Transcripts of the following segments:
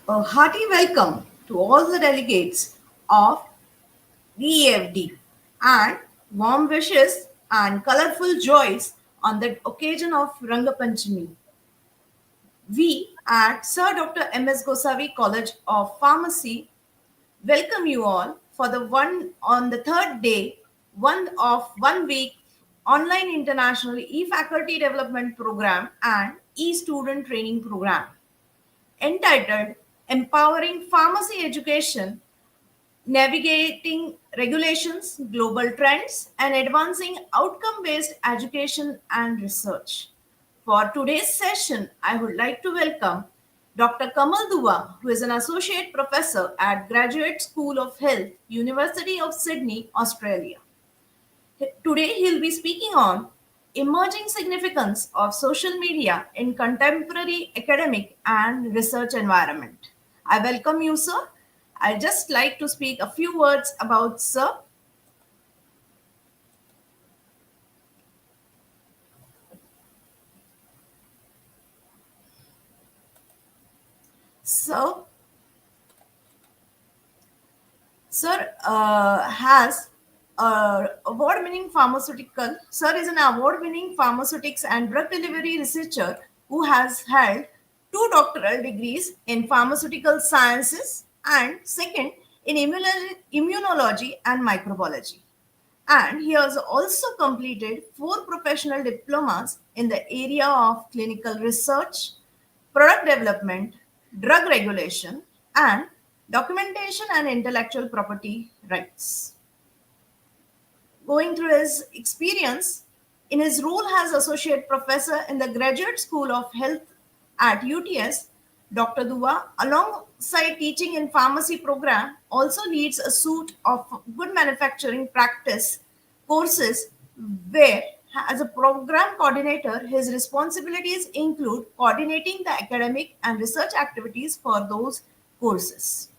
A hearty welcome to all the delegates of the e-FD and warm wishes and colorful joys on the occasion of Rangapanchami. We at Sir Dr. M.S. Gosavi College of Pharmacy welcome you all for the one on the third day, 1 week online international e-faculty development program and e-student training program entitled Empowering Pharmacy Education, Navigating Regulations, Global Trends, and Advancing Outcome Based Education and Research. For today's session, I would like to welcome Dr. Kamal Dua, who is an Associate Professor at Graduate School of Health, University of Sydney, Australia. Today, he'll be speaking on emerging significance of social media in contemporary academic and research environment. I welcome you, sir. I'd just like to speak a few words about sir. So, sir has award-winning pharmaceutical. Sir is an award-winning pharmaceutics and drug delivery researcher who has held two doctoral degrees in pharmaceutical sciences and second in immunology and microbiology. And he has also completed four professional diplomas in the area of clinical research, product development, drug regulation, and documentation and intellectual property rights. Going through his experience in his role as associate professor in the Graduate School of Health at UTS, Dr. Dua, alongside teaching in pharmacy program, also leads a suite of good manufacturing practice courses where, as a program coordinator, his responsibilities include coordinating the academic and research activities for those courses.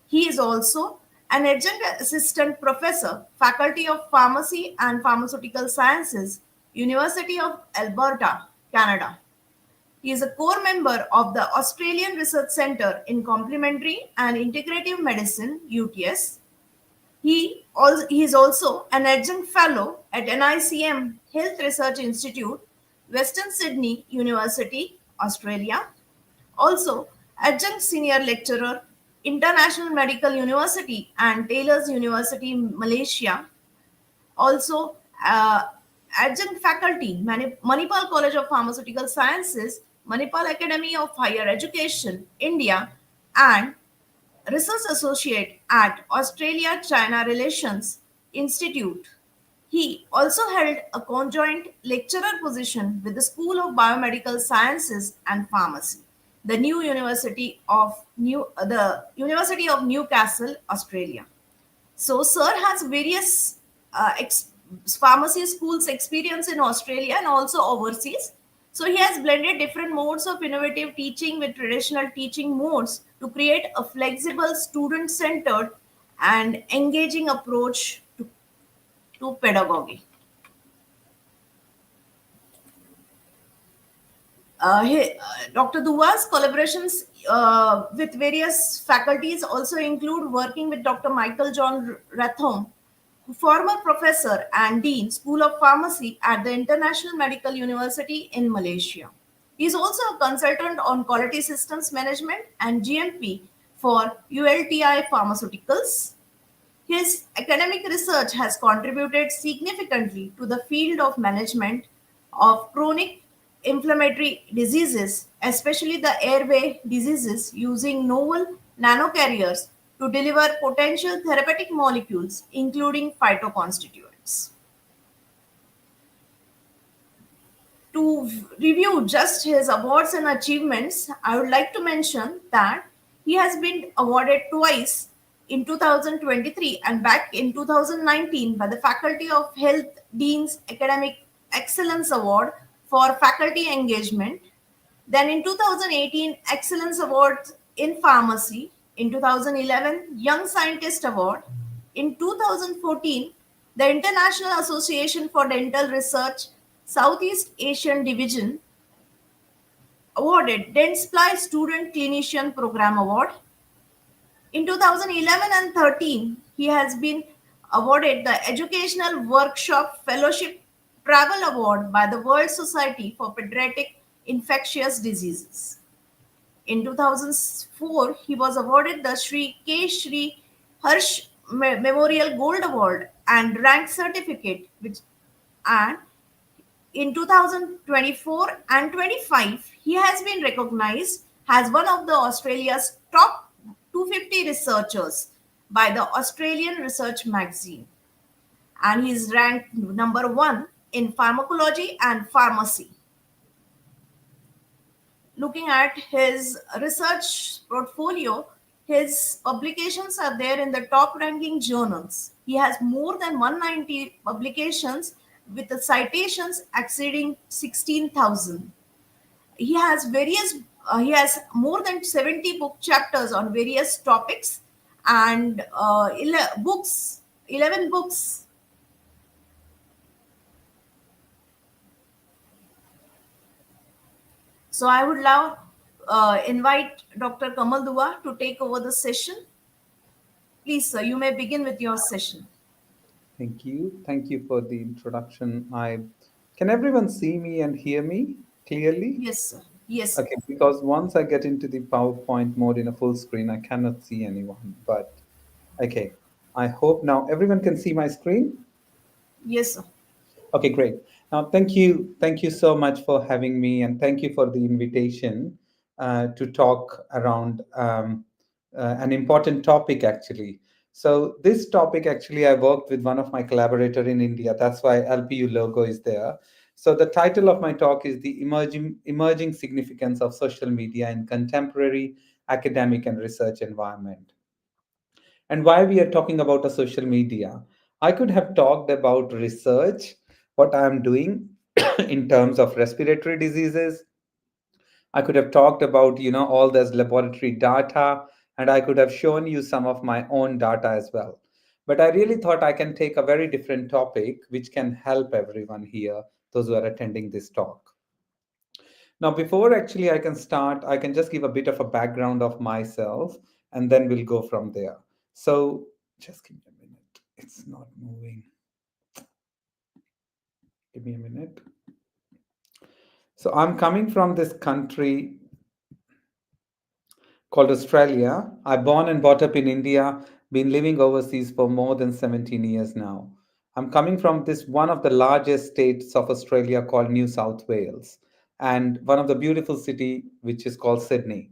He is also an adjunct assistant professor, Faculty of Pharmacy and Pharmaceutical Sciences, University of Alberta, Canada. He is a core member of the Australian Research Centre in Complementary and Integrative Medicine, UTS. He is also an adjunct fellow at NICM Health Research Institute, Western Sydney University, Australia. Also, adjunct senior lecturer, International Medical University and Taylor's University, Malaysia. Also, adjunct faculty, Manipal College of Pharmaceutical Sciences, Manipal Academy of Higher Education, India, and research associate at Australia China Relations Institute. He also held a conjoint lecturer position with the School of Biomedical Sciences and Pharmacy, the University of Newcastle, Australia. So, Sir has various pharmacy schools experience in Australia and also overseas. So, he has blended different modes of innovative teaching with traditional teaching modes to create a flexible, student centered, and engaging approach to pedagogy. Dr. Duva's collaborations with various faculties also include working with Dr. Michael John Rathom, former professor and dean, School of Pharmacy at the International Medical University in Malaysia. He is also a consultant on quality systems management and GMP for ULTI Pharmaceuticals. His academic research has contributed significantly to the field of management of chronic inflammatory diseases, especially the airway diseases, using novel nanocarriers to deliver potential therapeutic molecules, including phytoconstituents. To review just his awards and achievements, I would like to mention that he has been awarded twice in 2023 and back in 2019 by the Faculty of Health Dean's Academic Excellence Award for Faculty Engagement. Then in 2018, Excellence Award in Pharmacy. In 2011, Young Scientist Award. In 2014, the International Association for Dental Research Southeast Asian Division awarded Dentsply Student Clinician Program Award. In 2011 and 13, he has been awarded the Educational Workshop Fellowship Travel Award by the World Society for Pediatric Infectious Diseases. In 2004, he was awarded the Shri Harsh Memorial Gold Award and Rank Certificate, which and in 2024 and 25, he has been recognized as one of the Australia's top 250 researchers by the Australian Research Magazine, and he is ranked number 1 in pharmacology and pharmacy. Looking at his research portfolio, his publications are there in the top ranking journals. He has more than 190 publications with the citations exceeding 16,000. He has more than 70 book chapters on various topics and 11 books. So I would love invite Dr. Kamal Dua to take over the session. Please, sir, you may begin with your session. Thank you. Thank you for the introduction. I can everyone see me and hear me clearly? Yes, sir. Yes, sir. Okay, because once I get into the PowerPoint mode in a full screen, I cannot see anyone. But okay, I hope now everyone can see my screen. Yes, sir. Okay, great. Now, thank you so much for having me, and thank you for the invitation to talk around an important topic, actually. So, this topic, actually, I worked with one of my collaborator in India. That's why LPU logo is there. So, the title of my talk is the emerging significance of social media in contemporary academic and research environment. And why we are talking about a social media. I could have talked about research, what I am doing in terms of respiratory diseases. I could have talked about, all this laboratory data, and I could have shown you some of my own data as well. But I really thought I can take a very different topic which can help everyone here, those who are attending this talk. Now, before actually I can start, I can just give a bit of a background of myself, and then we'll go from there. So, just give me a minute. It's not moving. Give me a minute. So, I'm coming from this country called Australia. I born and brought up in India, been living overseas for more than 17 years now. I'm coming from this one of the largest states of Australia called New South Wales, and one of the beautiful city which is called Sydney.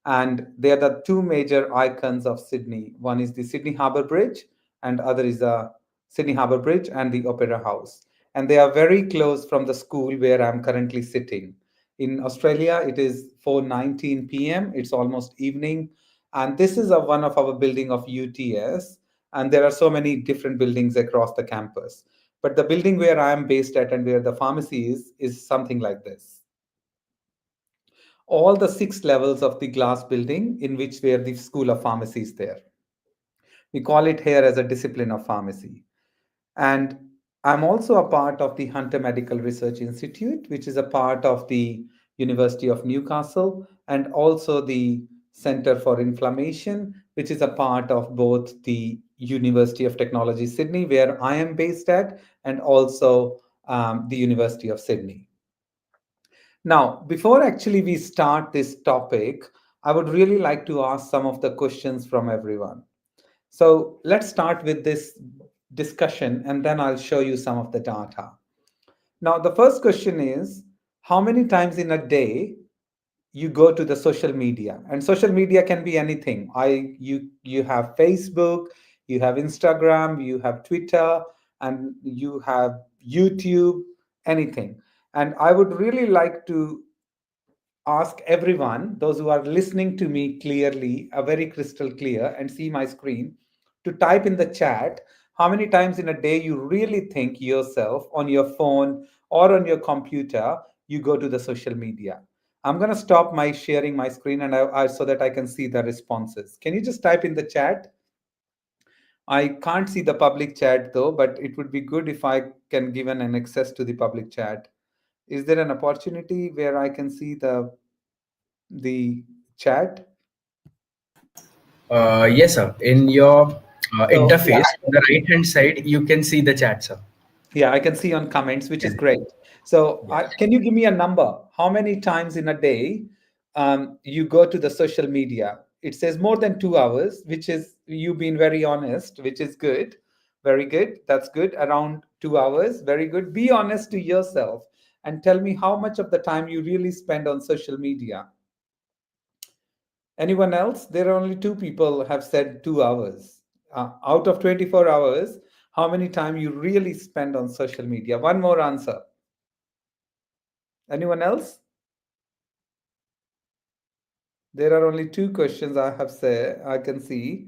And they are the two major icons of Sydney. One is the Sydney Harbour Bridge, and other is the Sydney Harbour Bridge and the Opera House. And they are very close from the school where I'm currently sitting. In Australia, it is 4:19 p.m. It's almost evening, and this is one of our building of UTS. And there are so many different buildings across the campus. But the building where I am based at and where the pharmacy is something like this. All the 6 levels of the glass building in which where the School of Pharmacy is there. We call it here as a discipline of pharmacy. And I'm also a part of the Hunter Medical Research Institute, which is a part of the University of Newcastle, and also the Center for Inflammation, which is a part of both the University of Technology Sydney, where I am based at, and also the University of Sydney. Now, before actually we start this topic, I would really like to ask some of the questions from everyone. So let's start with this discussion and then I'll show you some of the data. Now, the first question is how many times in a day you go to the social media? And social media can be anything. You have Facebook, you have Instagram, you have Twitter, and you have YouTube, anything. And I would really like to ask everyone, those who are listening to me clearly, very crystal clear, and see my screen, to type in the chat how many times in a day you really think yourself on your phone or on your computer you go to the social media. I'm going to stop my sharing my screen and so that I can see the responses. Can you just type in the chat? I can't see the public chat though, but it would be good if I can give an access to the public chat. Is there an opportunity where I can see the the chat. Yes, sir. In your So yeah, interface, on the right hand side, you can see the chat, sir. yeah, I can see on comments, which Yeah. is great. So Yeah. can you give me a number? How many times in a day you go to the social media? It says more than 2 hours, which is you being very honest, which is good. Very good. That's good. Around 2 hours. Very good. Be honest to yourself and tell me how much of the time you really spend on social media. Anyone else? There are only two people have said 2 hours. Out of 24 hours, how many time you really spend on social media? One more answer. Anyone else? There are only two questions I have said. I can see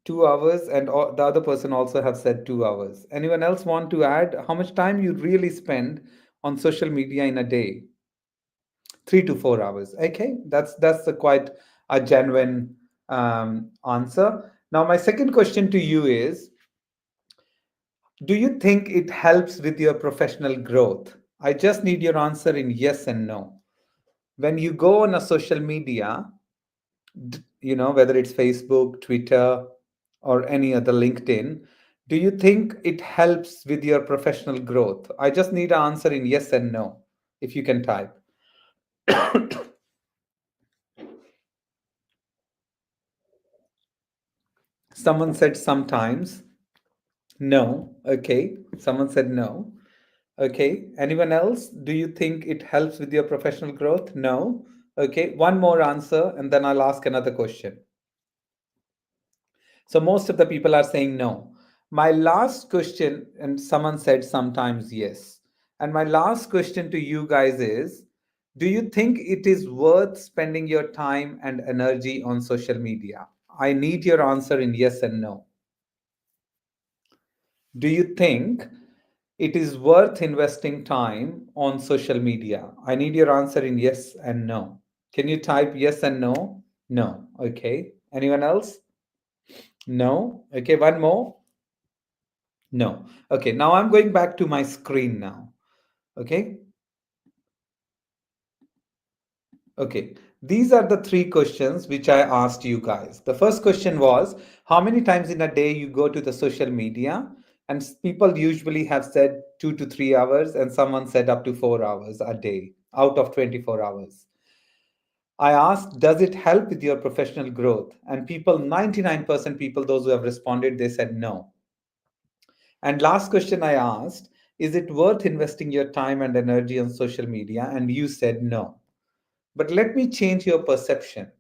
2 hours, and the other person also have said 2 hours. Anyone else want to add how much time you really spend on social media in a day? 3 to 4 hours. Okay, that's a quite a genuine answer. Now, my second question to you is: do you think it helps with your professional growth? I just need your answer in yes and no. When you go on a social media, whether it's Facebook, Twitter, or any other LinkedIn, do you think it helps with your professional growth? I just need an answer in yes and no, if you can type. Someone said sometimes. No. Okay. Someone said no. Okay. Anyone else? Do you think it helps with your professional growth? No. Okay. One more answer, and then I'll ask another question. So most of the people are saying no. My last question, and someone said sometimes yes. And my last question to you guys is: do you think it is worth spending your time and energy on social media? I need your answer in yes and no. Do you think it is worth investing time on social media? I need your answer in yes and no. Can you type yes and no? No. Okay. Anyone else? No. Okay. One more. No. Okay. Now I'm going back to my screen now. Okay. Okay. These are the three questions which I asked you guys. The first question was how many times in a day you go to the social media? And people usually have said 2 to 3 hours, and someone said up to 4 hours a day out of 24 hours. I asked, does it help with your professional growth? And people, 99% people, those who have responded, they said no. And last question I asked, is it worth investing your time and energy on social media? And you said no. But let me change your perception.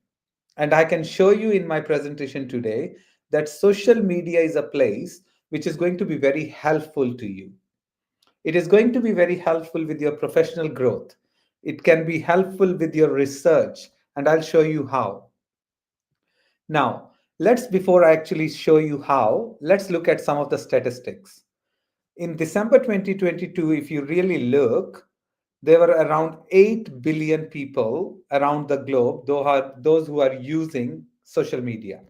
And I can show you in my presentation today that social media is a place which is going to be very helpful to you. It is going to be very helpful with your professional growth. It can be helpful with your research, and I'll show you how. Now, before I actually show you how, let's look at some of the statistics. In December 2022, if you really look, there were around 8 billion people around the globe, those who are using social media.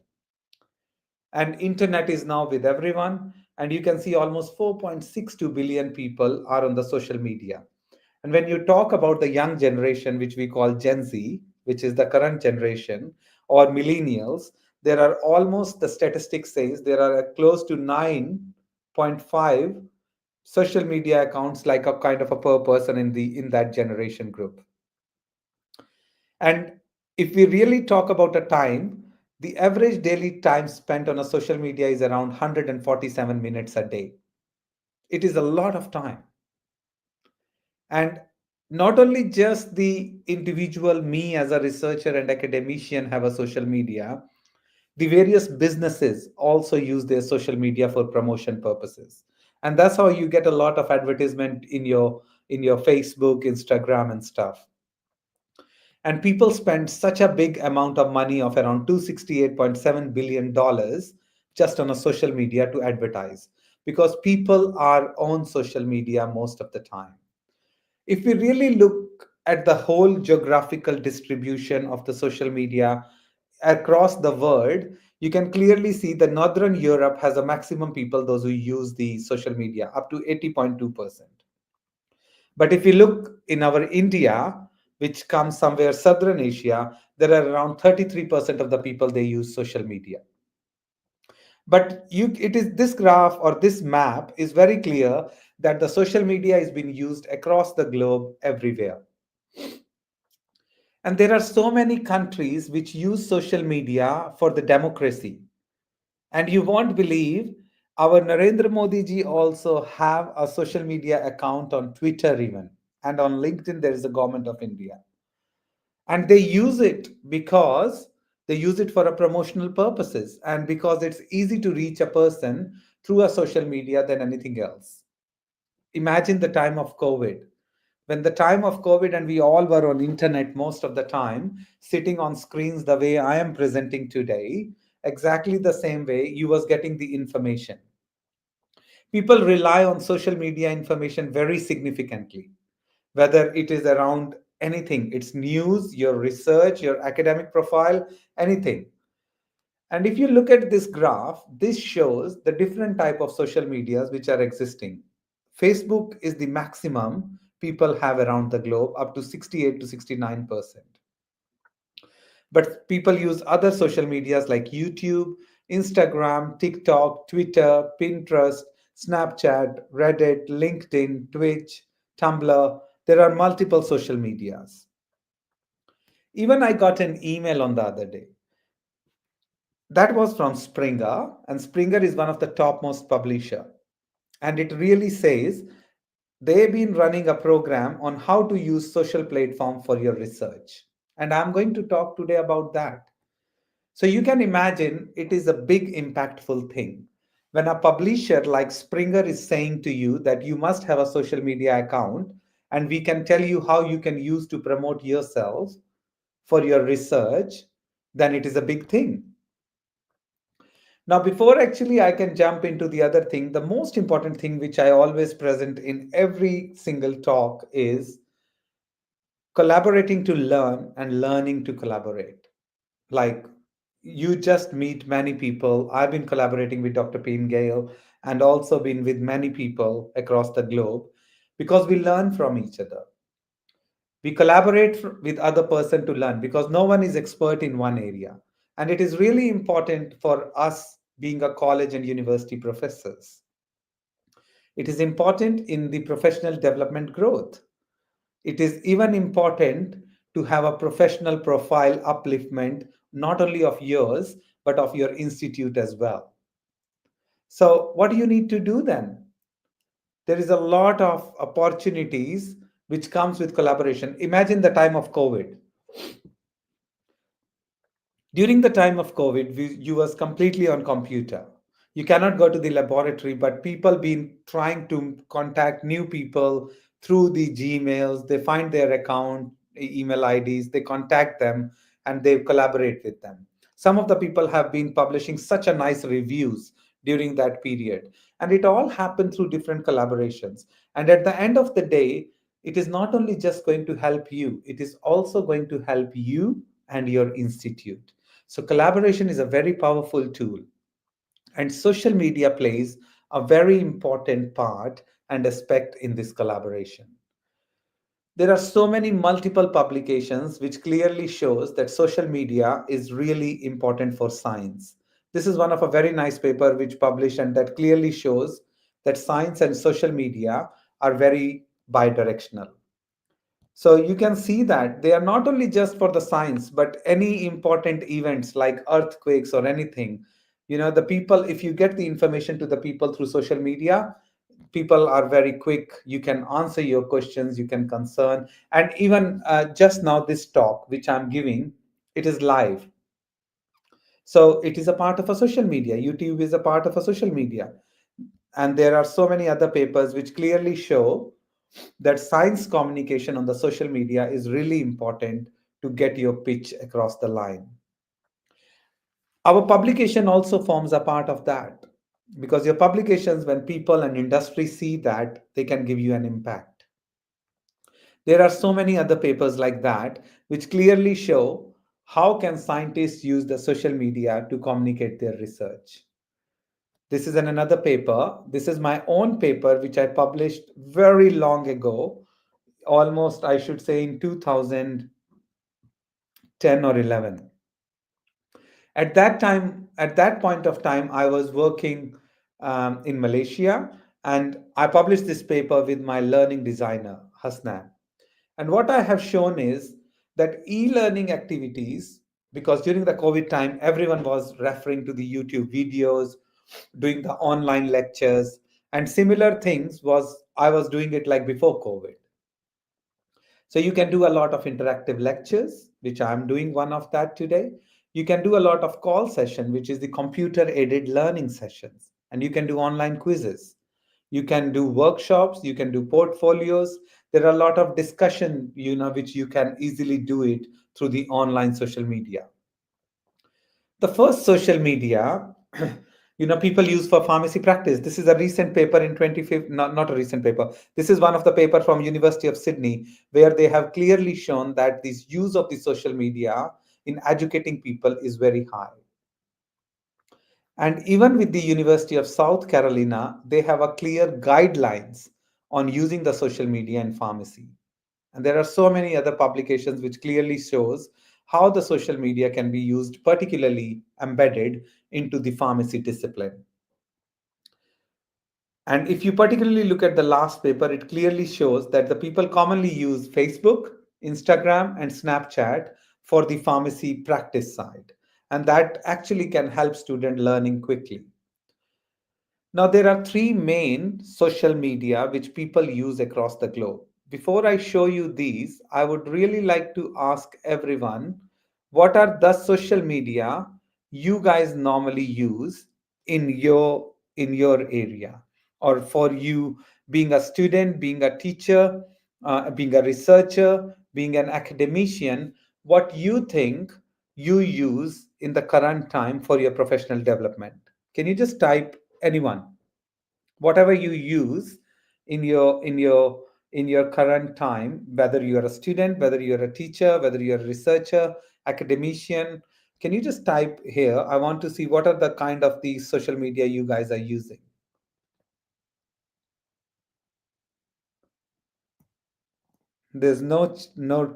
And internet is now with everyone, and you can see almost 4.62 billion people are on the social media. And when you talk about the young generation, which we call Gen Z, which is the current generation, or millennials, there are almost, the statistics says there are close to 9.5 social media accounts, like a kind of a per person in that generation group. And if we really talk about a time, the average daily time spent on a social media is around 147 minutes a day. It is a lot of time. And not only just the individual, me as a researcher and academician have a social media, the various businesses also use their social media for promotion purposes. And that's how you get a lot of advertisement in your Facebook, Instagram and stuff. And people spend such a big amount of money of around $268.7 billion just on a social media to advertise, because people are on social media most of the time. If we really look at the whole geographical distribution of the social media across the world, you can clearly see that Northern Europe has a maximum people, those who use the social media, up to 80.2%. But if we look in our India, which comes somewhere southern Asia, there are around 33% of the people they use social media. But it is this graph or this map is very clear that the social media is being used across the globe everywhere. And there are so many countries which use social media for the democracy. And you won't believe our Narendra Modi ji also have a social media account on Twitter even. And on LinkedIn, there is a government of India. And they use it because they use it for a promotional purposes and because it's easy to reach a person through a social media than anything else. Imagine the time of COVID. When the time of COVID and we all were on internet most of the time, sitting on screens the way I am presenting today, exactly the same way you was getting the information. People rely on social media information very significantly, whether it is around anything, it's news, your research, your academic profile, anything. And if you look at this graph, this shows the different type of social medias which are existing. Facebook is the maximum people have around the globe, up to 68 to 69%. But people use other social medias like YouTube, Instagram, TikTok, Twitter, Pinterest, Snapchat, Reddit, LinkedIn, Twitch, Tumblr. There are multiple social medias. Even I got an email on the other day. That was from Springer, and Springer is one of the topmost publisher. And it really says they've been running a program on how to use social platform for your research. And I'm going to talk today about that. So you can imagine it is a big impactful thing. When a publisher like Springer is saying to you that you must have a social media account and we can tell you how you can use to promote yourself for your research, then it is a big thing. Now, before actually I can jump into the other thing, the most important thing which I always present in every single talk is collaborating to learn and learning to collaborate. Like you just meet many people. I've been collaborating with Dr. Payne Gale and also been with many people across the globe because we learn from each other. We collaborate with other person to learn because no one is expert in one area. And it is really important for us being a college and university professors. It is important in the professional development growth. It is even important to have a professional profile upliftment, not only of yours, but of your institute as well. So, what do you need to do then? There is a lot of opportunities which comes with collaboration. Imagine the time of COVID. During the time of COVID, you was completely on computer. You cannot go to the laboratory, but people been trying to contact new people through the Gmails. They find their account, email IDs, they contact them, and they collaborate with them. Some of the people have been publishing such a nice reviews during that period, and it all happened through different collaborations. And at the end of the day, it is not only just going to help you; it is also going to help you and your institute. So, collaboration is a very powerful tool, and social media plays a very important part and aspect in this collaboration. There are so many multiple publications which clearly shows that social media is really important for science. This is one of a very nice paper which published and that clearly shows that science and social media are very bidirectional. So you can see that they are not only just for the science, but any important events like earthquakes or anything. The people, if you get the information to the people through social media, people are very quick. You can answer your questions, you can concern. And even just now, this talk, which I'm giving, it is live. So it is a part of a social media. YouTube is a part of a social media. And there are so many other papers which clearly show that science communication on the social media is really important to get your pitch across the line. Our publication also forms a part of that because your publications, when people and industry see that, they can give you an impact. There are so many other papers like that which clearly show how can scientists use the social media to communicate their research. This is another paper. This is my own paper which I published very long ago. almost, I should say, in 2010 or 11. At that point of time, I was working in Malaysia, and I published this paper with my learning designer, Hasnan. And what I have shown is that e-learning activities, because during the COVID time, everyone was referring to the YouTube videos, doing the online lectures, and similar things was I was doing it like before COVID. So you can do a lot of interactive lectures, which I'm doing one of that today. You can do a lot of call session, which is the computer aided learning sessions, and you can do online quizzes. You can do workshops, you can do portfolios. There are a lot of discussion, which you can easily do it through the online social media. The first social media, people use for pharmacy practice. This is a recent paper in 25, not a recent paper. This is one of the paper from University of Sydney, where they have clearly shown that this use of the social media in educating people is very high. And even with the University of South Carolina, they have a clear guidelines on using the social media in pharmacy. And there are so many other publications which clearly shows how the social media can be used, particularly embedded into the pharmacy discipline. And if you particularly look at the last paper, it clearly shows that the people commonly use Facebook, Instagram, and Snapchat for the pharmacy practice side. And that actually can help student learning quickly. Now, there are three main social media which people use across the globe. Before I show you these, I would really like to ask everyone, what are the social media you guys normally use in your area, or for you, being a student, being a teacher, being a researcher, being an academician, what you think you use in the current time for your professional development? Can you just type anyone, whatever you use in your current time, whether you are a student, whether you're a teacher, whether you're a researcher, academician? Can you just type here? I want to see what are the kind of the social media you guys are using. There's no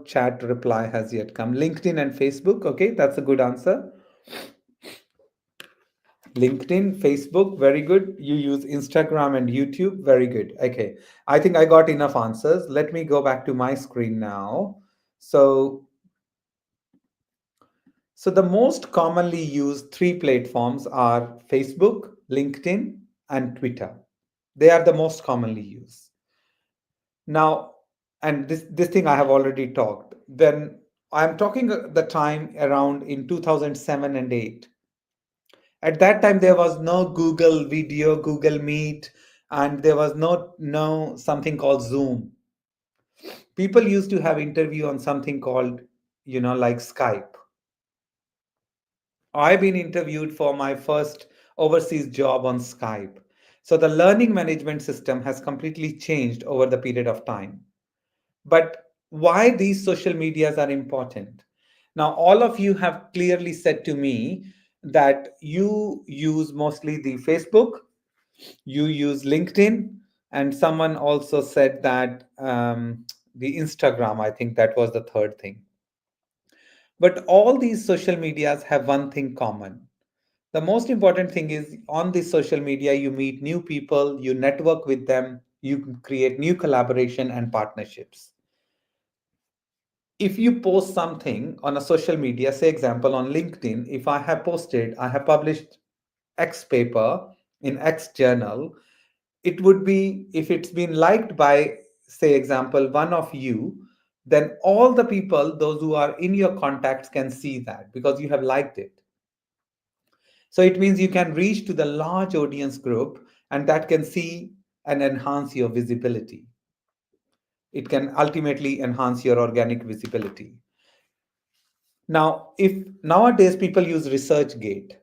chat reply has yet come. LinkedIn and Facebook. Okay, that's a good answer. LinkedIn, Facebook, very good. You use Instagram and YouTube, very good. Okay, I think I got enough answers. Let me go back to my screen now. So, so the most commonly used three platforms are Facebook, LinkedIn, and Twitter. They are the most commonly used. Now, and this thing I have already talked. When I'm talking the time around in 2007 and 8, at that time there was no Google Video, Google Meet, and there was no something called Zoom. People used to have interview on something called, like Skype. I've been interviewed for my first overseas job on Skype. So the learning management system has completely changed over the period of time. But why these social medias are important? Now, all of you have clearly said to me that you use mostly the Facebook, you use LinkedIn, and someone also said that the Instagram, I think that was the third thing. But all these social medias have one thing common. The most important thing is on this social media, you meet new people, you network with them, you create new collaboration and partnerships. If you post something on a social media, say example on LinkedIn, if I have posted, I have published X paper in X journal, it would be, if it's been liked by, say example, one of you, then all the people, those who are in your contacts, can see that because you have liked it. So it means you can reach to the large audience group, and that can see and enhance your visibility. It can ultimately enhance your organic visibility. Now, if nowadays people use ResearchGate,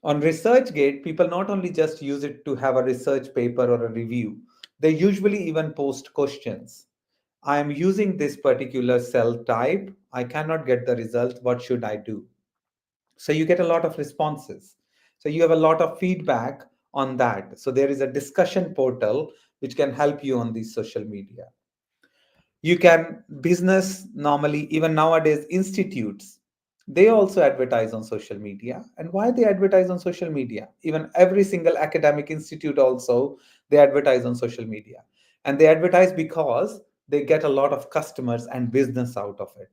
on ResearchGate, people not only just use it to have a research paper or a review, they usually even post questions. I am using this particular cell type. I cannot get the result. What should I do? So you get a lot of responses. So you have a lot of feedback on that. So there is a discussion portal which can help you on these social media. You can business normally, even nowadays, institutes, they also advertise on social media. And why they advertise on social media? Even every single academic institute also, they advertise on social media. And they advertise because they get a lot of customers and business out of it.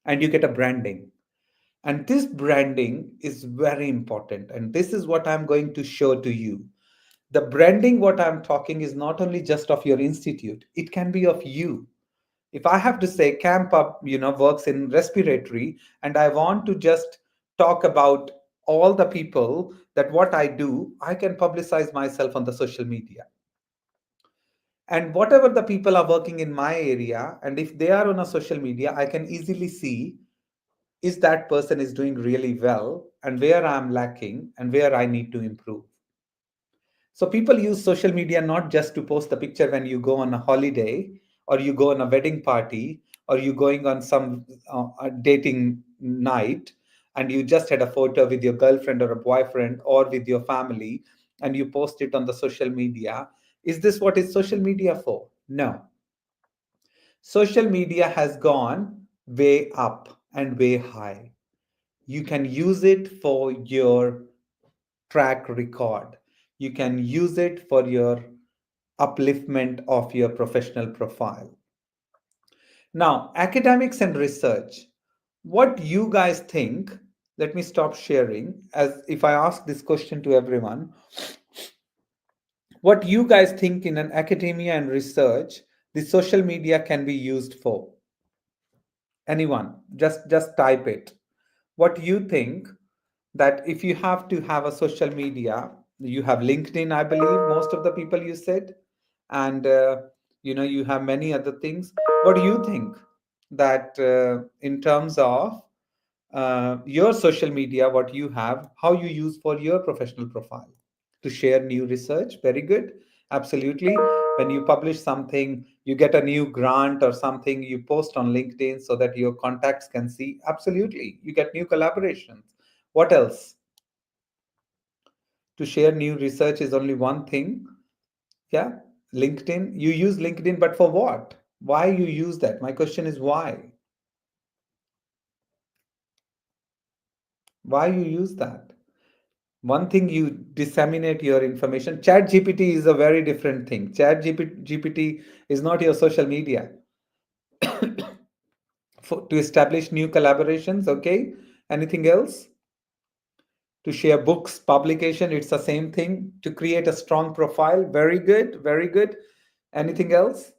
And you get a branding. And this branding is very important. And this is what I'm going to show to you. The branding, what I'm talking, is not only just of your institute, it can be of you. If I have to say Camp Up, works in respiratory, and I want to just talk about all the people that what I do, I can publicize myself on the social media. And whatever the people are working in my area, and if they are on a social media, I can easily see is that person is doing really well and where I'm lacking and where I need to improve. So people use social media not just to post the picture when you go on a holiday or you go on a wedding party or you going on some dating night and you just had a photo with your girlfriend or a boyfriend or with your family and you post it on the social media. Is this what is social media for? No. Social media has gone way up and way high. You can use it for your track record. You can use it for your upliftment of your professional profile. Now, academics and research. What you guys think? Let me stop sharing. As if I ask this question to everyone, what you guys think in an academia and research the social media can be used for? Anyone? Just type it. What you think that if you have to have a social media, you have LinkedIn, I believe most of the people you said, and you have many other things. What do you think that in terms of your social media, what you have, how you use for your professional profile to share new research? Very good. Absolutely. When you publish something, you get a new grant or something, you post on LinkedIn so that your contacts can see. Absolutely. You get new collaborations. What else? To share new research is only one thing. Yeah. LinkedIn. You use LinkedIn, but for what? Why you use that? My question is why? Why you use that? One thing, you disseminate your information. Chat GPT is a very different thing. Chat GPT is not your social media. To establish new collaborations, okay? Anything else? To share books, publication, it's the same thing. To create a strong profile, very good, very good. Anything else?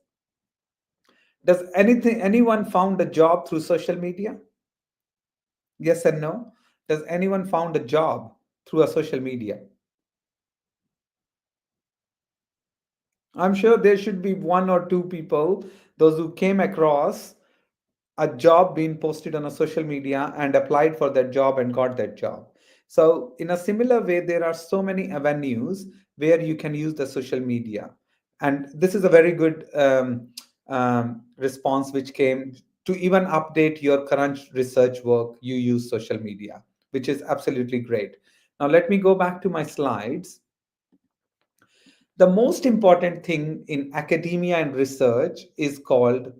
Does anyone found a job through social media? Yes and no. Does anyone found a job through a social media? I'm sure there should be one or two people, those who came across a job being posted on a social media and applied for that job and got that job. So in a similar way, there are so many avenues where you can use the social media. And this is a very good response which came to even update your current research work. You use social media, which is absolutely great. Now let me go back to my slides. The most important thing in academia and research is called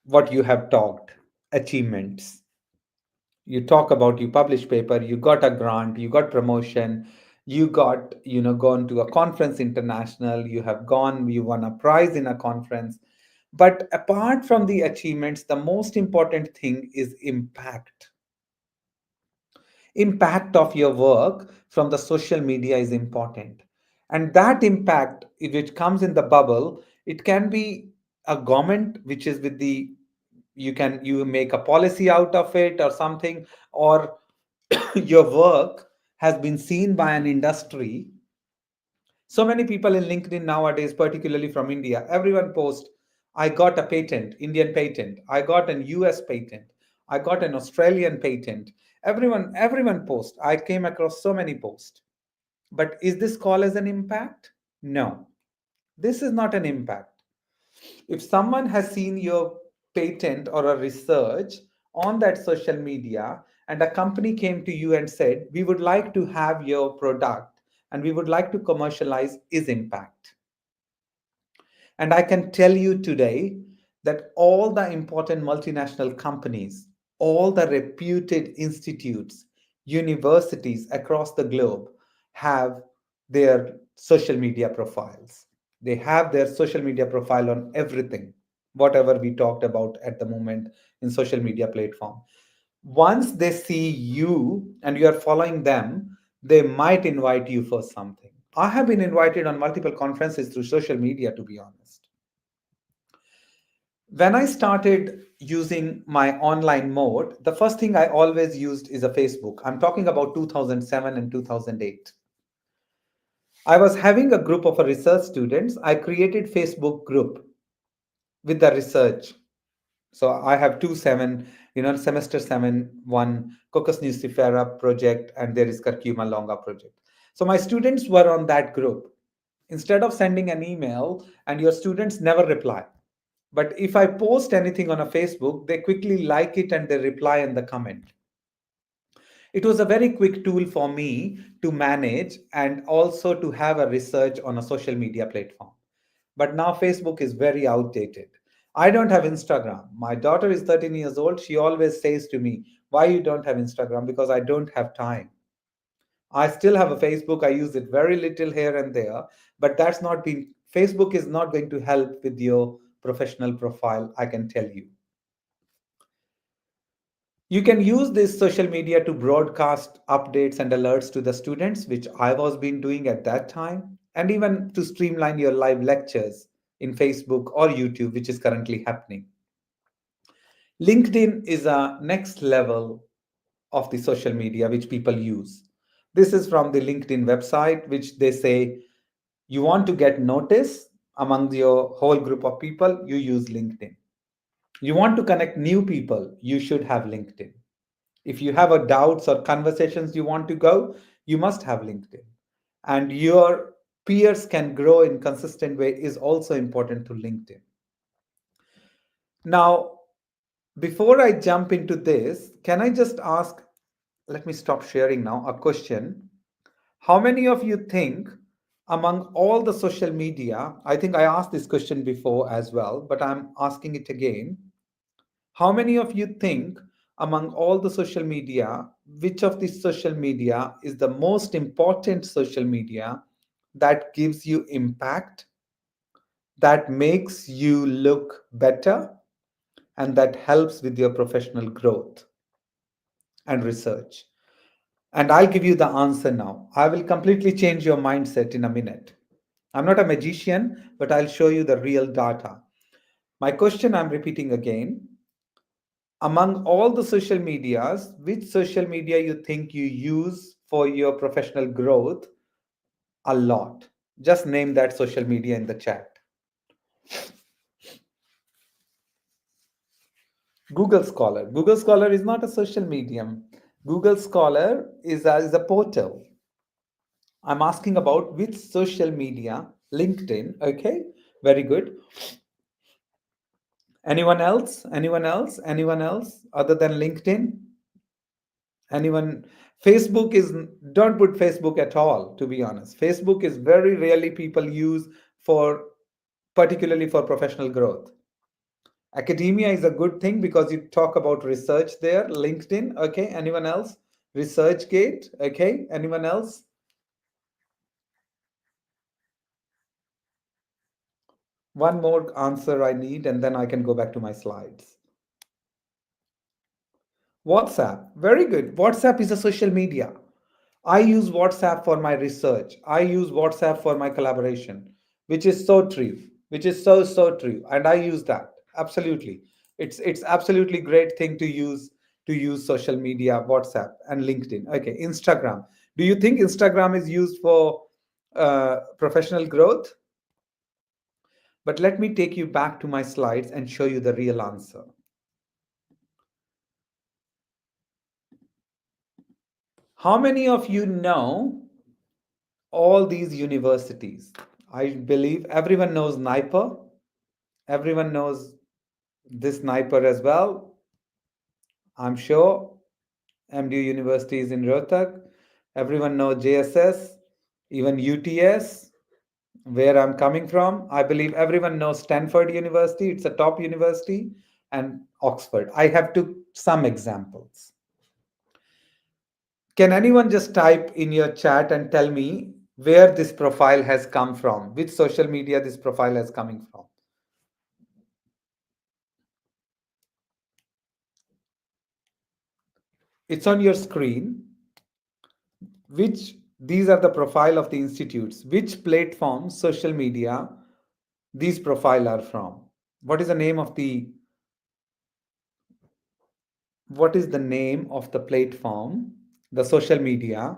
what you have talked, achievements. You talk about, you publish paper, you got a grant, you got promotion, you got, gone to a conference international, you have gone, you won a prize in a conference. But apart from the achievements, the most important thing is impact of your work from the social media is important. And that impact, which comes in the bubble, it can be a government which is with the, you make a policy out of it or something, or your work has been seen by an industry. So many people in LinkedIn nowadays, particularly from India, everyone posts, I got a patent, Indian patent, I got an US patent, I got an Australian patent. Everyone posts. I came across so many posts. But is this called as an impact? No, this is not an impact. If someone has seen your patent or a research on that social media and a company came to you and said, we would like to have your product and we would like to commercialize, is impact. And I can tell you today that all the important multinational companies, all the reputed institutes, universities across the globe have their social media profiles. They have their social media profile on everything, whatever we talked about at the moment in social media platform. Once they see you and you are following them, they might invite you for something. I have been invited on multiple conferences through social media, to be honest. When I started using my online mode, the first thing I always used is a Facebook. I'm talking about 2007 and 2008. I was having a group of research students. I created Facebook group with the research. So I have two seven, semester 7 1 Cocos nucifera project, and there is Curcuma longa project. So my students were on that group. Instead of sending an email, and your students never reply. But if I post anything on a Facebook, they quickly like it and they reply in the comment. It was a very quick tool for me to manage and also to have a research on a social media platform. But now Facebook is very outdated. I don't have Instagram. My daughter is 13 years old. She always says to me, "Why you don't have Instagram?" Because I don't have time. I still have a Facebook. I use it very little here and there, but that's not been Facebook is not going to help with your professional profile, I can tell you. You can use this social media to broadcast updates and alerts to the students, which I was been doing at that time, and even to streamline your live lectures in Facebook or YouTube, which is currently happening. LinkedIn is a next level of the social media which people use. This is from the LinkedIn website, which they say you want to get notice among your whole group of people, you use LinkedIn. You want to connect new people, you should have LinkedIn. If you have a doubts or conversations you want to go, you must have LinkedIn. And your peers can grow in consistent way is also important to LinkedIn. Now, before I jump into this, can I just ask, let me stop sharing now, a question. How many of you think among all the social media, I think I asked this question before as well, but I'm asking it again. How many of you think among all the social media, which of these social media is the most important social media that gives you impact, that makes you look better, and that helps with your professional growth and research? And I'll give you the answer now. I will completely change your mindset in a minute. I'm not a magician, but I'll show you the real data. My question I'm repeating again. Among all the social medias, which social media you think you use for your professional growth a lot? Just name that social media in the chat. Google Scholar. Google Scholar is not a social medium. Google Scholar is a portal. I'm asking about which social media. LinkedIn. Okay, very good. Anyone else? Anyone else? Anyone else other than LinkedIn? Anyone? Facebook is, don't put Facebook at all, to be honest. Facebook is very rarely people use for, particularly for professional growth. Academia is a good thing because you talk about research there. LinkedIn. Okay, anyone else? ResearchGate. Okay, anyone else? One more answer I need, and then I can go back to my slides. WhatsApp. Very good. WhatsApp is a social media. I use WhatsApp for my research. I use WhatsApp for my collaboration, which is so true, which is so true. And I use that. Absolutely. It's absolutely great thing to use social media, WhatsApp and LinkedIn. Okay, Instagram. Do you think Instagram is used for professional growth? But let me take you back to my slides and show you the real answer. How many of you know all these universities? I believe everyone knows NIPER. Everyone knows this NIPER as well. I'm sure MDU University is in Rohtak. Everyone knows JSS, even UTS. Where I'm coming from, I believe everyone knows Stanford University. It's a top university, and Oxford. I have took some examples. Can anyone just type in your chat and tell me where this profile has come from? Which social media this profile is coming from? It's on your screen. Which these are the profile of the institutes. Which platform, social media, these profile are from? What is the name of the platform, the social media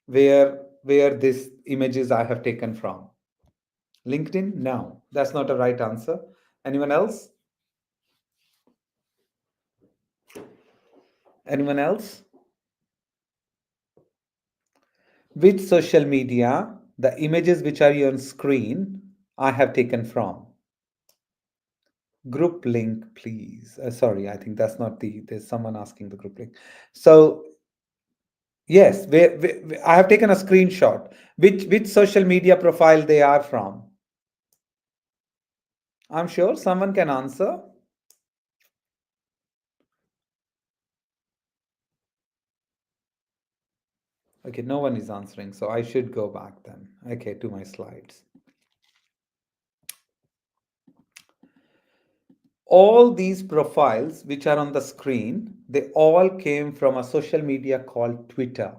where these images I have taken from? LinkedIn? No, that's not a right answer. Anyone else? Anyone else? Which social media, the images which are on screen, I have taken from? Group link, please. Sorry, I think that's not there's someone asking the group link. So, yes, I have taken a screenshot. Which social media profile they are from? I'm sure someone can answer. Okay, no one is answering, so I should go back then. Okay, to my slides. All these profiles which are on the screen, they all came from a social media called Twitter.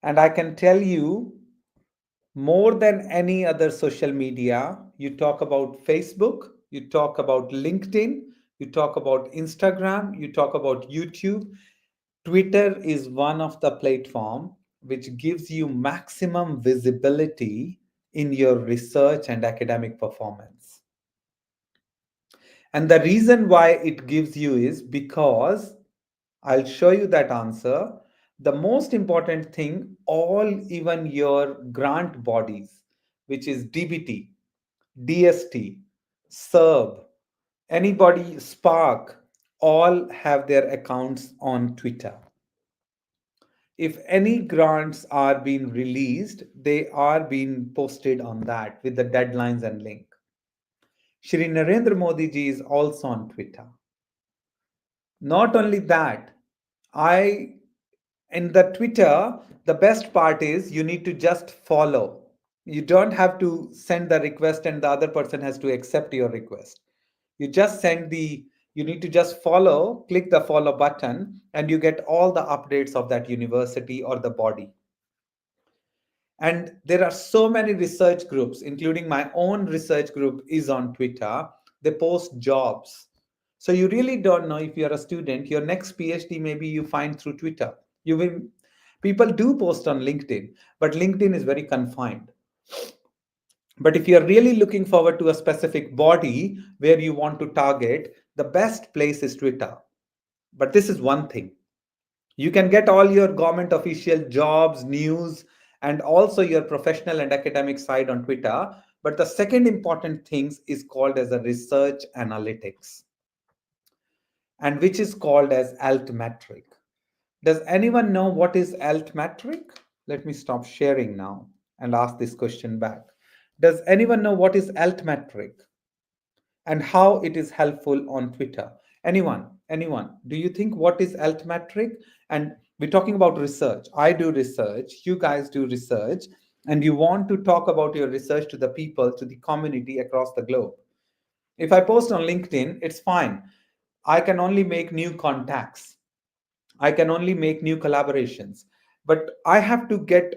And I can tell you, more than any other social media, you talk about Facebook, you talk about LinkedIn, you talk about Instagram, you talk about YouTube. Twitter is one of the platform which gives you maximum visibility in your research and academic performance. And the reason why it gives you is because I'll show you that answer. The most important thing, all even your grant bodies, which is DBT, DST, SERB, anybody, Spark, all have their accounts on Twitter. If any grants are being released, they are being posted on that with the deadlines and link. Shri Narendra Modi ji is also on Twitter. Not only that, I in the Twitter, the best part is you need to just follow. You don't have to send the request and the other person has to accept your request. You just you need to just follow, click the follow button, and you get all the updates of that university or the body. And there are so many research groups, including my own research group is on Twitter. They post jobs. So you really don't know if you're a student, your next PhD maybe you find through Twitter. You will People do post on LinkedIn, but LinkedIn is very confined. But if you're really looking forward to a specific body where you want to target, the best place is Twitter. But this is one thing. You can get all your government official jobs, news, and also your professional and academic side on Twitter. But the second important thing is called as a research analytics, and which is called as altmetric. Does anyone know what is altmetric? Let me stop sharing now and ask this question back. Does anyone know what is altmetric and how it is helpful on Twitter? Anyone? Anyone? Do you think what is altmetric? And we're talking about research. I do research, you guys do research, and you want to talk about your research to the people, to the community across the globe. If I post on LinkedIn, it's fine. I can only make new contacts. I can only make new collaborations. But I have to get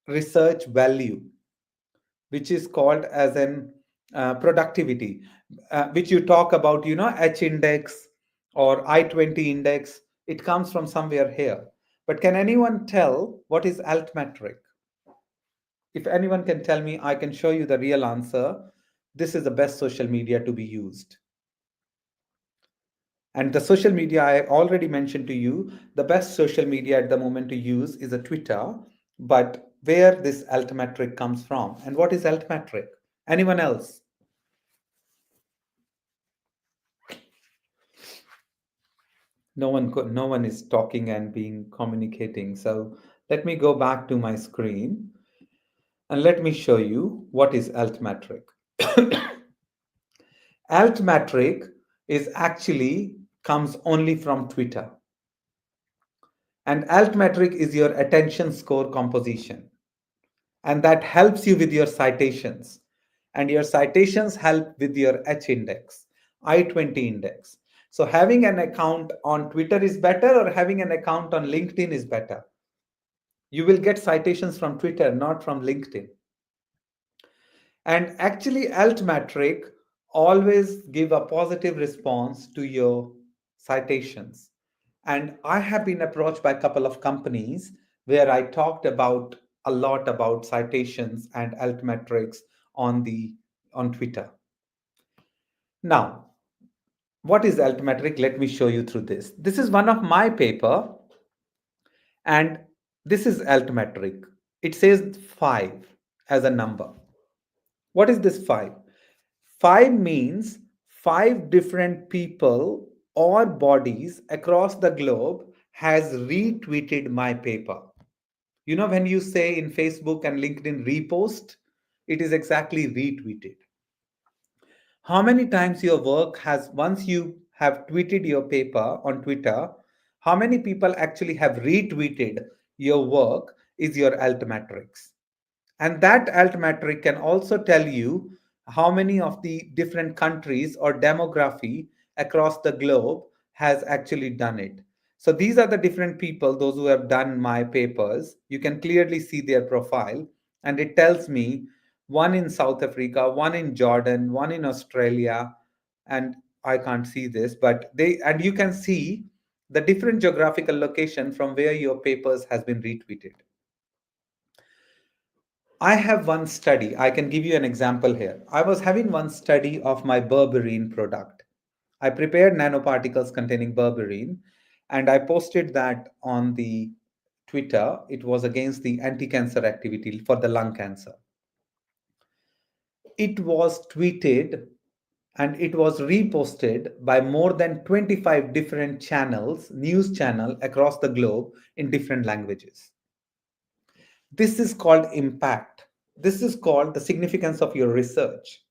research value, which is called as an productivity, which you talk about, H index or I-20 index. It comes from somewhere here. But can anyone tell what is altmetric? If anyone can tell me, I can show you the real answer. This is the best social media to be used. And the social media I already mentioned to you, the best social media at the moment to use is a Twitter. But where this altmetric comes from, and what is altmetric? Anyone else? No one is talking and being communicating. So let me go back to my screen. And let me show you what is altmetric. Altmetric is actually comes only from Twitter. And altmetric is your attention score composition. And that helps you with your citations. And your citations help with your H index, I-20 index. So having an account on Twitter is better, or having an account on LinkedIn is better. You will get citations from Twitter, not from LinkedIn. And actually, altmetric always give a positive response to your citations. And I have been approached by a couple of companies where I talked about a lot about citations and altmetrics on Twitter. Now, what is altmetric? Let me show you through this. This is one of my paper, and this is altmetric. It says 5 as a number. What is this 5? 5 means 5 different people or bodies across the globe has retweeted my paper. You know, when you say in Facebook and LinkedIn repost, it is exactly retweeted. How many times your work has, once you have tweeted your paper on Twitter, how many people actually have retweeted your work is your altmetrics. And that altmetric can also tell you how many of the different countries or demography across the globe has actually done it. So these are the different people, those who have done my papers. You can clearly see their profile, and it tells me one in South Africa, one in Jordan, one in Australia, and I can't see this, but they, and you can see the different geographical location from where your papers has been retweeted. I have one study. I can give you an example here. I was having one study of my berberine product. I prepared nanoparticles containing berberine, and I posted that on the Twitter. It was against the anti-cancer activity for the lung cancer. It was tweeted and it was reposted by more than 25 different channels, news channel across the globe in different languages. This is called impact. This is called the significance of your research.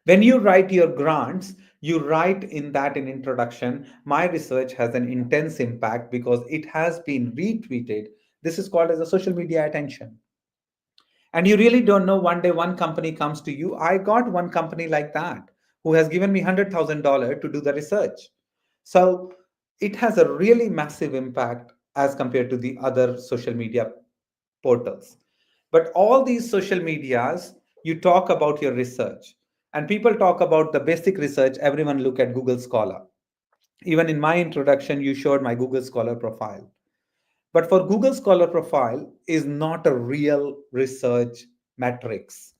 When you write your grants, you write in that in introduction, my research has an intense impact because it has been retweeted. This is called as a social media attention. And you really don't know, one day one company comes to you. I got one company like that who has given me $100,000 to do the research. So it has a really massive impact as compared to the other social media portals. But all these social medias, you talk about your research, and people talk about the basic research. Everyone look at Google Scholar. Even in my introduction, you showed my Google Scholar profile. But for Google Scholar profile is not a real research metrics.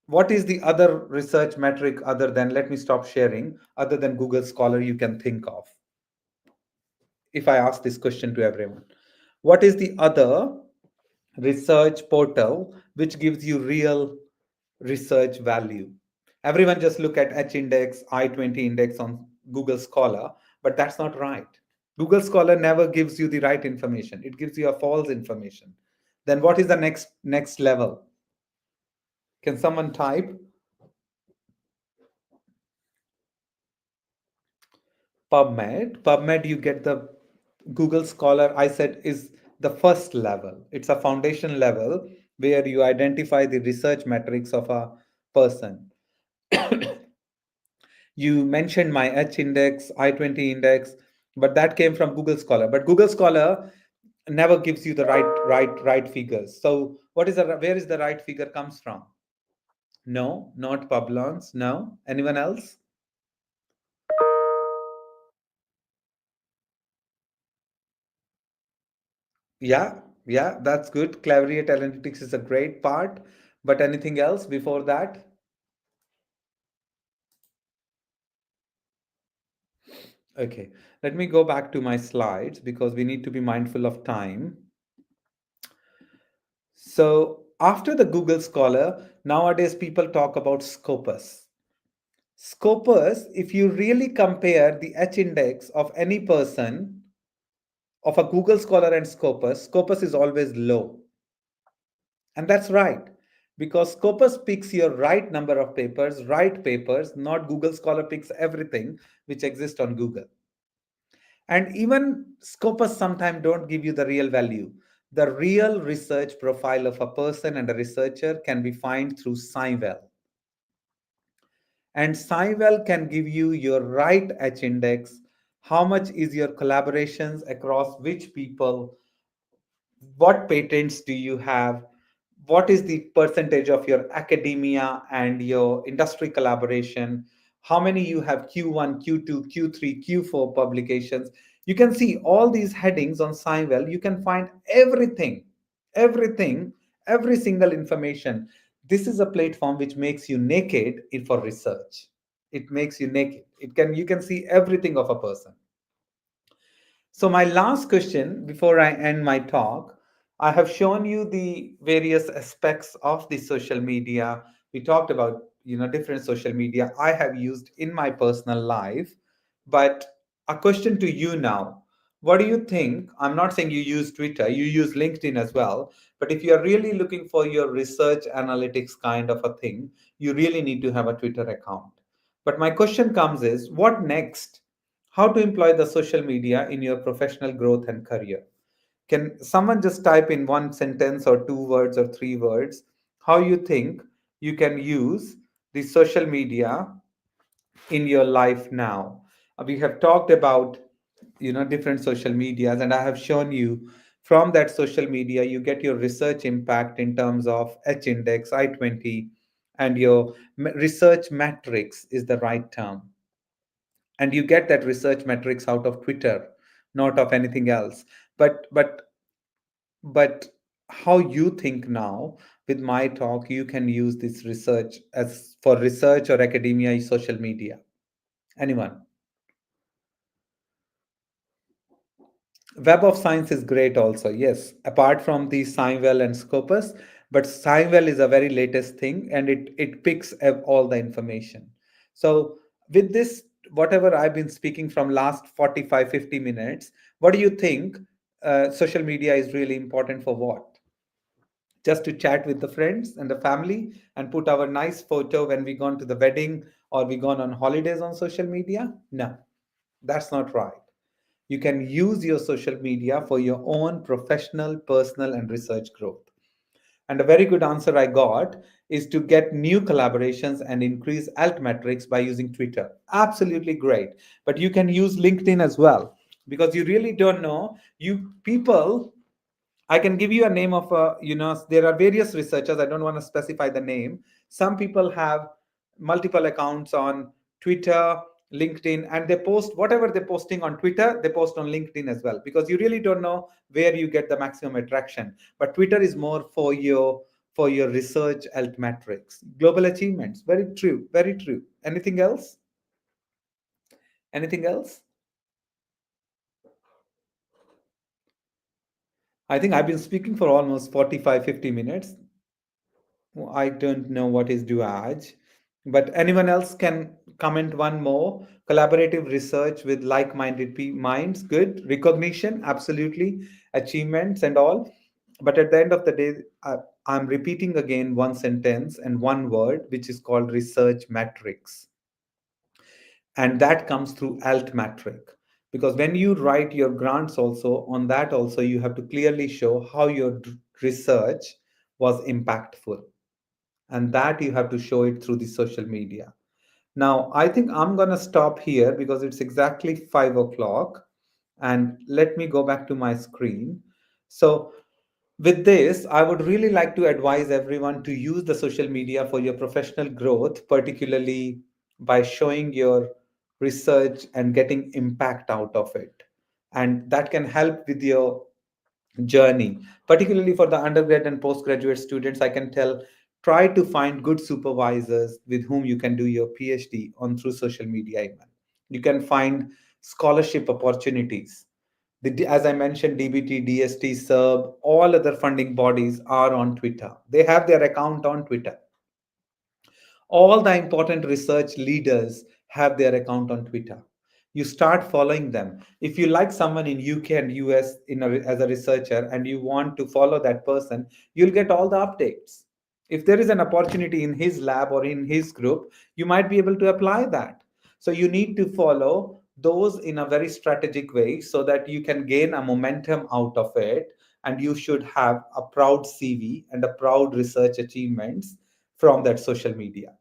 What is the other research metric other than, let me stop sharing, other than Google Scholar you can think of? If I ask this question to everyone, what is the other research portal which gives you real research value? Everyone just look at H index, I-20 index on Google Scholar, but that's not right. Google Scholar never gives you the right information. It gives you a false information. Then what is the next level? Can someone type PubMed? PubMed, you get the Google Scholar, I said, is the first level. It's a foundation level where you identify the research metrics of a person. You mentioned my H index, I-20 index, but that came from Google Scholar. But Google Scholar never gives you the right figures. So what is the where is the right figure comes from? No, not Publons. No. Anyone else? Yeah, that's good. Clavariate analytics is a great part. But anything else before that? Okay, let me go back to my slides because we need to be mindful of time. So after the Google Scholar, nowadays people talk about Scopus. Scopus, if you really compare the H index of any person of a Google Scholar and Scopus, Scopus is always low. And that's right, because Scopus picks your right number of papers, not Google Scholar picks everything which exists on Google. And even Scopus sometimes don't give you the real value. The real research profile of a person and a researcher can be found through Scivell. And Scivell can give you your right H index, how much is your collaborations across which people, what patents do you have, what is the percentage of your academia and your industry collaboration, how many you have Q1, Q2, Q3, Q4 publications. You can see all these headings on Scivell. You can find everything, everything, every single information. This is a platform which makes you naked for research. It makes you naked. You can see everything of a person. So, my last question before I end my talk, I have shown you the various aspects of the social media. We talked about, different social media I have used in my personal life. But a question to you now. What do you think? I'm not saying you use Twitter, you use LinkedIn as well. But if you're really looking for your research analytics kind of a thing, you really need to have a Twitter account. But my question comes is, what next? How to employ the social media in your professional growth and career? Can someone just type in one sentence or two words or three words how you think you can use the social media in your life now? We have talked about different social medias, and I have shown you from that social media you get your research impact in terms of H index, I-20, and your research matrix is the right term, and you get that research metrics out of Twitter, not of anything else. But but but how you think now with my talk you can use this research as for research or academia social media? Anyone? Web of Science is great also, yes, apart from the Seinwell and Scopus. But Seinwell is a very latest thing, and it picks up all the information. So with this, whatever I've been speaking from last 45-50 minutes, what do you think? Social media is really important for what? Just to chat with the friends and the family and put our nice photo when we gone to the wedding or we gone on holidays on social media? No, that's not right. You can use your social media for your own professional, personal, and research growth. And a very good answer I got is to get new collaborations and increase alt metrics by using Twitter. Absolutely great. But you can use LinkedIn as well, because you really don't know. You people, I can give you a name of there are various researchers. I don't want to specify the name. Some people have multiple accounts on Twitter, LinkedIn, and they post whatever they're posting on Twitter, they post on LinkedIn as well, because you really don't know where you get the maximum attraction. But Twitter is more for your research alt metrics, global achievements. Very true, very true. Anything else? Anything else? I think I've been speaking for almost 45-50 minutes. I don't know what is duage, but anyone else can comment one more. Collaborative research with like-minded minds, good. Recognition, absolutely. Achievements and all. But at the end of the day, I'm repeating again one sentence and one word, which is called research metrics. And that comes through alt metric. Because when you write your grants also, on that also, you have to clearly show how your research was impactful, and that you have to show it through the social media. Now, I think I'm going to stop here because it's exactly 5 o'clock, and let me go back to my screen. So with this, I would really like to advise everyone to use the social media for your professional growth, particularly by showing your research and getting impact out of it, and that can help with your journey. Particularly for the undergrad and postgraduate students, I can tell, try to find good supervisors with whom you can do your PhD on through social media. Even you can find scholarship opportunities. As I mentioned, DBT, DST, SERB, all other funding bodies are on Twitter. They have their account on Twitter. All the important research leaders have their account on Twitter. You start following them. If you like someone in UK and US as a researcher and you want to follow that person, you'll get all the updates. If there is an opportunity in his lab or in his group, you might be able to apply that. So you need to follow those in a very strategic way so that you can gain a momentum out of it, and you should have a proud CV and a proud research achievements from that social media.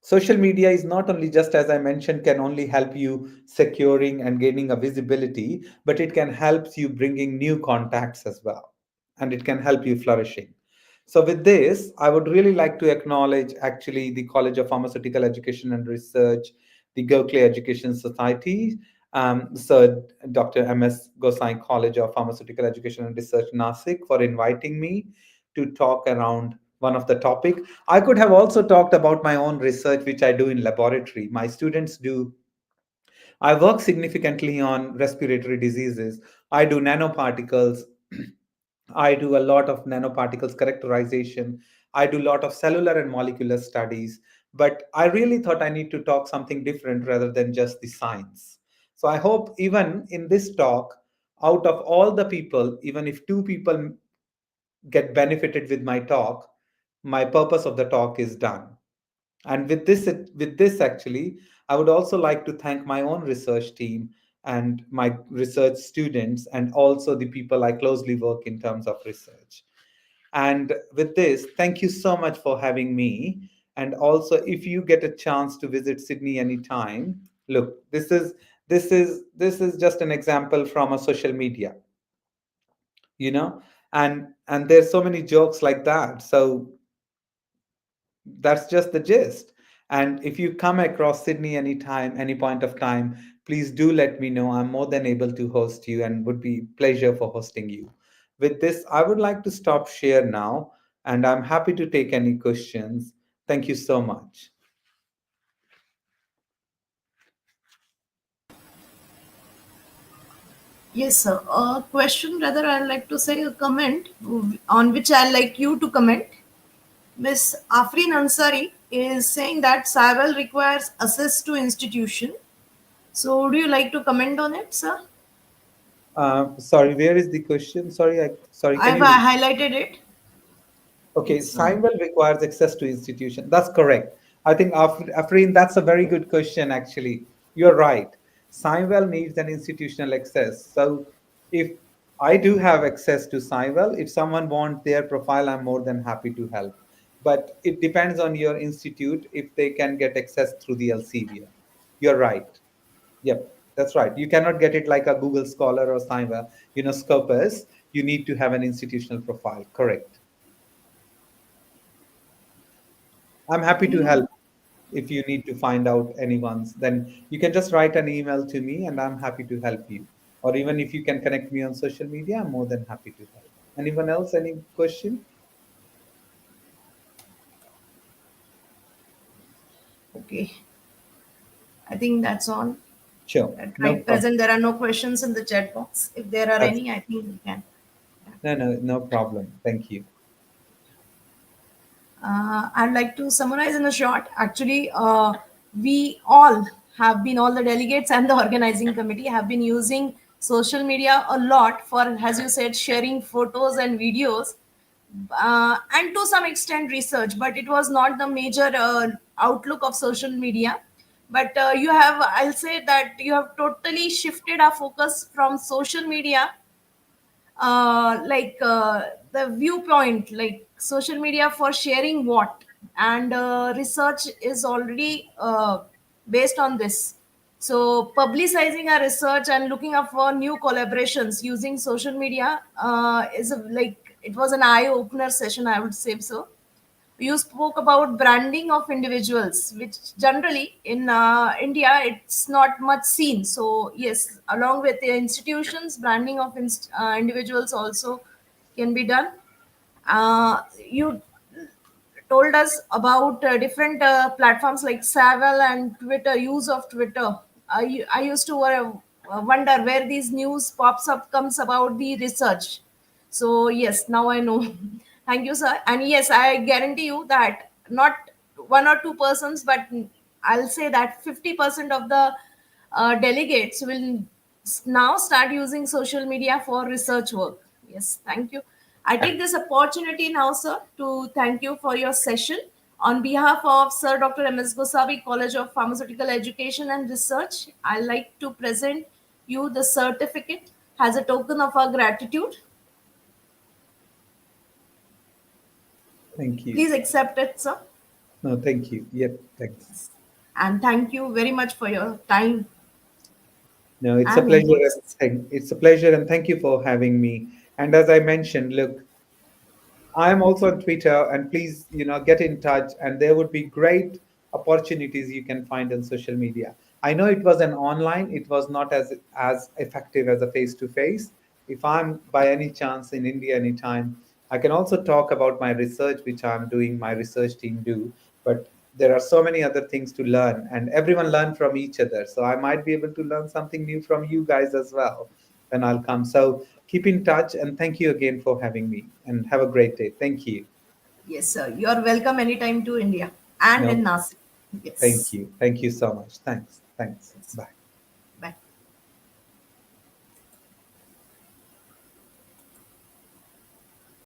Social media is not only, just as I mentioned, can only help you securing and gaining a visibility, but it can help you bringing new contacts as well, and it can help you flourishing. So with this, I would really like to acknowledge actually the College of Pharmaceutical Education and Research, the Gokhale Education Society, so Dr. M.S. Gosai College of Pharmaceutical Education and Research, Nasik, for inviting me to talk around one of the topic. I could have also talked about my own research, which I do in laboratory. My students do. I work significantly on respiratory diseases. I do nanoparticles. I do a lot of nanoparticles characterization. I do a lot of cellular and molecular studies. But I really thought I need to talk something different rather than just the science. So I hope even in this talk, out of all the people, even if two people get benefited with my talk, my purpose of the talk is done. And with this actually, I would also like to thank my own research team and my research students and also the people I closely work in terms of research. And with this, thank you so much for having me. And also, if you get a chance to visit Sydney anytime, look, this is just an example from a social media, you know, and there's so many jokes like that. So that's just the gist. And if you come across Sydney anytime, any point of time, please do let me know. I'm more than able to host you and would be pleasure for hosting you. With this, I would like to stop share now, and I'm happy to take any questions. Thank you so much. Yes, sir. A question, rather, I'd like to say a comment on which I'd like you to comment. Miss Afreen Ansari is saying that Saval requires access to institution. So, would you like to comment on it, sir? Sorry, where is the question? Sorry, can I've you repeat? highlighted it. Okay, It's Seinfeld requires access to institution. That's correct. I think, Afreen, that's a very good question, actually. You're right. Seinfeld needs an institutional access. So if I do have access to Seinfeld, if someone wants their profile, I'm more than happy to help. But it depends on your institute if they can get access through the Elsevier. You're right. Yep, that's right. You cannot get it like a Google Scholar or Seinfeld, Scopus. You need to have an institutional profile. Correct. I'm happy to you. help. If you need to find out anyone's, then you can just write an email to me and I'm happy to help you. Or even if you can connect me on social media, I'm more than happy to help. Anyone else, any question? Okay, I think that's all. Sure, At no right problem. present, there are no questions in the chat box. If there are That's any, I think we can. no problem. Thank you. I'd like to summarize in a short. Actually, we all have been, all the delegates and the organizing committee have been using social media a lot for, as you said, sharing photos and videos, and to some extent research, but it was not the major outlook of social media. But you have, I'll say that you have totally shifted our focus from social media, the viewpoint, like social media for sharing what, and research is already based on this. So publicizing our research and looking up for new collaborations using social media like it was an eye opener session, I would say. So you spoke about branding of individuals, which generally in India it's not much seen. So yes, along with the institutions, branding of individuals also can be done. You told us about different platforms like Savile and Twitter, use of Twitter. I used to wonder where these news pops up comes about the research. So yes, now I know. Thank you, sir. And yes, I guarantee you that not one or two persons, but I'll say that 50% of the delegates will now start using social media for research work. Yes, thank you. I take this opportunity now, sir, to thank you for your session. On behalf of Sir Dr. M.S. Gosavi, College of Pharmaceutical Education and Research, I like to present you the certificate as a token of our gratitude. Thank you. Please accept it, sir. No, thank you. Yep, thanks. And thank you very much for your time No, it's a and pleasure inputs. it's a pleasure and thank you for having me. And as I mentioned, look, I'm also on Twitter, and please, get in touch. And there would be great opportunities you can find on social media. I know it was an online; it was not as effective as a face to face. If I'm by any chance in India anytime, I can also talk about my research, which I'm doing. My research team do, but there are so many other things to learn, and everyone learn from each other. So I might be able to learn something new from you guys as well when I'll come. So keep in touch, and thank you again for having me, and have a great day. Thank you. Yes, sir. You are welcome anytime to India and No, in Nasik. thank Yes. you. Thank you so much. Thanks. Thanks. Yes. Bye.